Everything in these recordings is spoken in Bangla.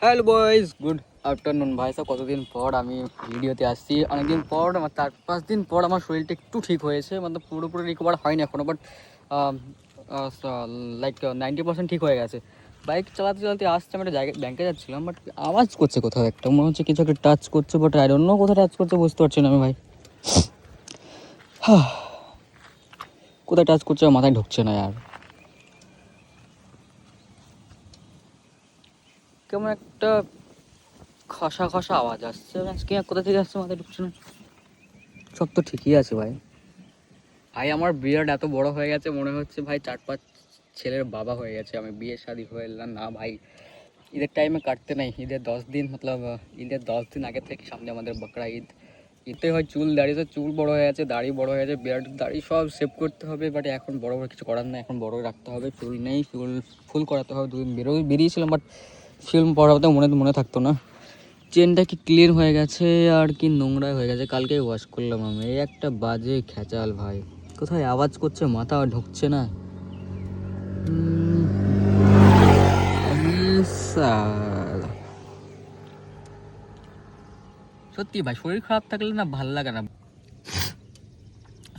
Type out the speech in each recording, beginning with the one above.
Hello boys, good afternoon. ভাই সাহেব, কতদিন পর আমি ভিডিওতে আসছি, অনেকদিন পর, আমার 4-5 দিন পর আমার শরীরটা একটু ঠিক হয়েছে, মানে পুরোপুরি রিকভার হয়নি এখনও, বাট লাইক 90% ঠিক হয়ে গেছে। বাইক চালাতে চালাতে আসছে, আমি একটা জায়গায় ব্যাংকে যাচ্ছিলাম, বাট আওয়াজ করছে কোথাও একটা, মনে হচ্ছে কিছু একটা টাচ করছে, বাট আই ডোন্ট নো কোথাও টাচ করছে, বুঝতে পারছি না আমি ভাই। কোথায় টাচ করছে মাথায় ঢুকছে না আর, কেমন একটা খসা খসা আওয়াজ আসছে, আজকে কোথা থেকে আসছে মাথায় ঢুকছে না। সব তো ঠিকই আছে ভাই। ভাই আমার বিয়ার্ড এত বড় হয়ে গেছে, মনে হচ্ছে ভাই 4-5 ছেলের বাবা হয়ে গেছে। আমি বিয়ে শাদি হয়ে এলাম না ভাই, ঈদের টাইমে কাটতে নাই। ঈদের 10 দিন মতলব ঈদের 10 দিন আগে থেকে সামনে আমাদের বকরা ঈদ। ঈদে হয় চুল দাড়িতে, চুল বড় হয়ে গেছে, দাড়ি বড় হয়ে গেছে, বিয়ার্ড দাড়ি সব সেভ করতে হবে, বাট এখন বড় বড় কিছু করার নেই, এখন বড় রাখতে হবে। চুল নেই, চুল ফুল করাতে হবে। 2 দিন বেরিয়েছিলাম, বাট ফিল্ম পড়াতে মনে থাকতো না। চেনটা কি ক্লিন হয়ে গেছে আর কি নোংরা হয়ে গেছে, কালকে ওয়াশ করলাম আমি। এই একটা বাজে খেচাল ভাই, কোথায় আওয়াজ করছে মাথা ঢুকছে না। সত্যি ভাই, শরীর খারাপ থাকলে না ভাল লাগে না।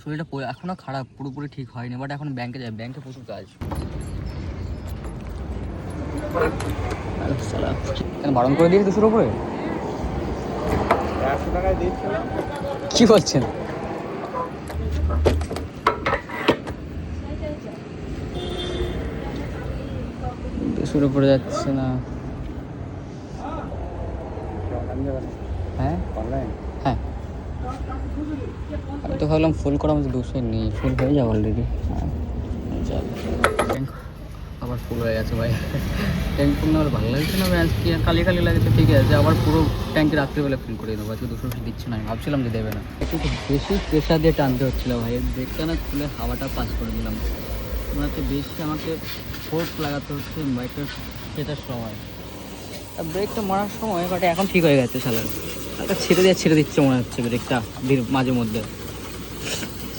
শরীরটা এখনো খারাপ, পুরোপুরি ঠিক হয়নি, বাট এখন ব্যাংকে যাই, ব্যাংকে প্রচুর কাজ। কেন বারণ করে দিয়েছে 200 উপরে? 100 টাকায় দিচ্ছিলাম। কি বলছেন? শুরু করে যাচ্ছে না। হ্যাঁ অনলাইন হ্যাঁ, আমি তো ভাবলাম ফুল করা আমাদের 200 নেই, ফুল হয়ে যাবে অলরেডি। আবার ফুল হয়ে গেছে ভাই। ট্যাঙ্ক ফুল না হলে ভালো লাগছে না ভাই, আজকে কালি কালি লাগছে, ঠিক আছে, আবার পুরো ট্যাঙ্কি রাত্রিবেলা ফিল করে দেবো। আজকে 200 দিচ্ছে না, আমি ভাবছিলাম যে দেবে না, একটু বেশি প্রেশার দিয়ে টানতে হচ্ছিলো ভাই। ব্রেকটা না খুলে হাওয়াটা পাস করে দিলাম, মনে হচ্ছে বেশি আমাকে ফোর্স লাগাতে হচ্ছে বাইকটা সেটার সময়, আর ব্রেকটা মারার সময়। বাট এখন ঠিক হয়ে গেছে শালার, হালকা ছেড়ে দিচ্ছে মনে হচ্ছে ব্রেকটা মাঝে মধ্যে,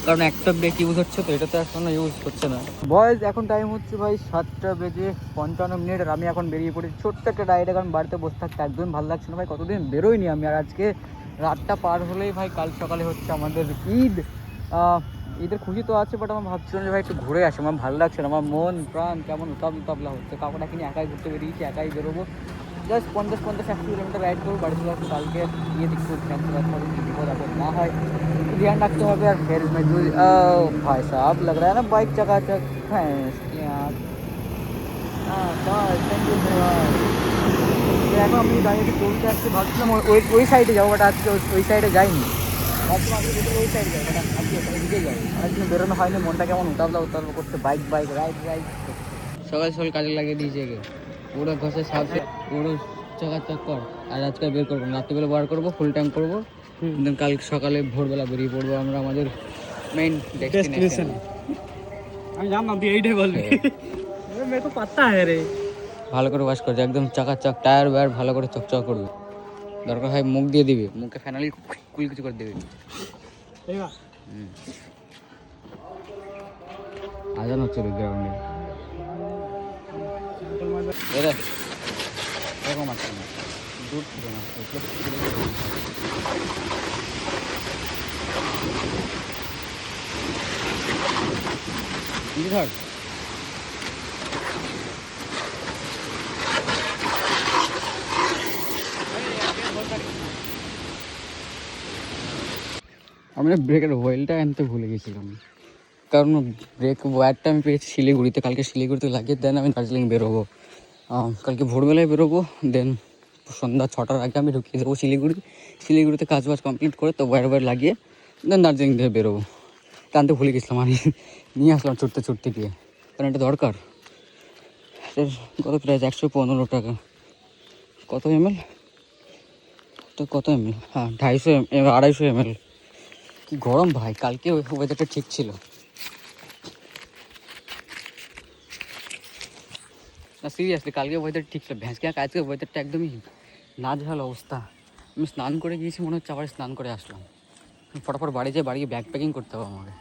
কারণ একটা ব্রেক ইউজ হচ্ছে তো, এটা তো এখন ইউজ হচ্ছে না। বয়স এখন টাইম হচ্ছে ভাই 7:55, আর আমি এখন বেরিয়ে পড়েছি ছোট্ট একটা রাইডে, কারণ বাড়িতে বসে থাকতে একদম ভালো লাগছে না ভাই। কতদিন বেরোয়নি আমি, আর আজকে রাতটা পার হলেই ভাই কাল সকালে হচ্ছে আমাদের ঈদ। ঈদের খুশি তো আছে, বাট আমার ভাবছিলাম যে ভাই একটু ঘুরে আসি, আমার ভালো লাগছে না, আমার মন প্রাণ কেমন উতাবলা হচ্ছে। কাপড়টা কিনে একাই ঘুরতে বেরিয়েছি, একাই বেরোবো, জাস্ট 50-100 কিলোমিটার রাইড করবো, বাড়ি চলে আসবো। কালকে গিয়ে একটু ধ্যান রাখতে হবে, বিপদ আপদ না হয় ध्यान रखते हैं यार। फिर मैं भाई साहब लग रहा है ना बाइक चकाचक भैंस की आँख। हाँ बस थैंक यू এখন আমি দাঁড়িয়ে চলতে আসতে ভাবছিলাম ওই সাইডে যাবো, বাট আজকে ওই সাইডে যাইনি। ভাবছিলাম আজকে ওই সাইডে যাবো, বাট আজকে ওইদিকে যাই। অনেকদিন বেরোনো হয়নি, মনটা কেমন উতাবলা করছে। বাইক রাইড সকাল কাজে লাগিয়ে দিয়েছে একে, পুরো ঘষে সাথে পুরো চকাচক কর। আর আজকে বের করবো না, রাত্রিবেলা বার করবো, ফুল ট্যাঙ্ক করবো, দেন কাল সকালে ভোরবেলা বেরিয়ে পড়বো আমরা আমাদের মেইন ডেস্টিনেশন। আমি জানলাম তুই এইটাই বলবি, মেয়ে তো পাত্তা হ্যাঁ রে। ভালো করে ওয়াশ করছে, একদম চাকাচাক, টায়ার ওয়্যার ভালো করে চকচক করবে। দরকার হয় মুখ দিয়ে দিবে, মুখে ফাইনালি কুলকুচি করে দেবে। আজান হচ্ছে গ্রাউন্ডে, এরকম আসছে না, দূর থেকে ধর। আমরা ব্রেকের অয়েলটা আনতে ভুলে গেছিলাম, কারণ ব্রেক ওয়্যারটা আমি পেয়েছি শিলিগুড়িতে। কালকে শিলিগুড়িতে লাগিয়ে দেন আমি দার্জিলিং বেরোবো, কালকে ভোরবেলায় বেরোবো। দেন সন্ধ্যা 6টার আগে আমি ঢুকিয়ে দেবো শিলিগুড়িতে কাজ বাজ কমপ্লিট করে তো ওয়্যার লাগিয়ে দেন দার্জিলিং থেকে বেরোবো। টানতে ভুলে গেছিলাম, আমি নিয়ে আসলাম ছুটতে গিয়ে, কারণ এটা দরকার। কত প্রাইস? 115 টাকা। কত এমএল? তো কত এমএল? হ্যাঁ 250 এমএল। কি গরম ভাই, কালকে ওয়েদারটা ঠিক ছিল না, সিরিয়াসলি কালকে ওয়েদার ঠিক ছিল। ভ্যাঁসকে আজকে ওয়েদারটা একদমই নাজেহাল অবস্থা। আমি স্নান করে গিয়েছি, মনে হচ্ছে আবার স্নান করে আসলাম। ফটাফট বাড়ি ব্যাগ প্যাকিং করতে হবে আমাকে।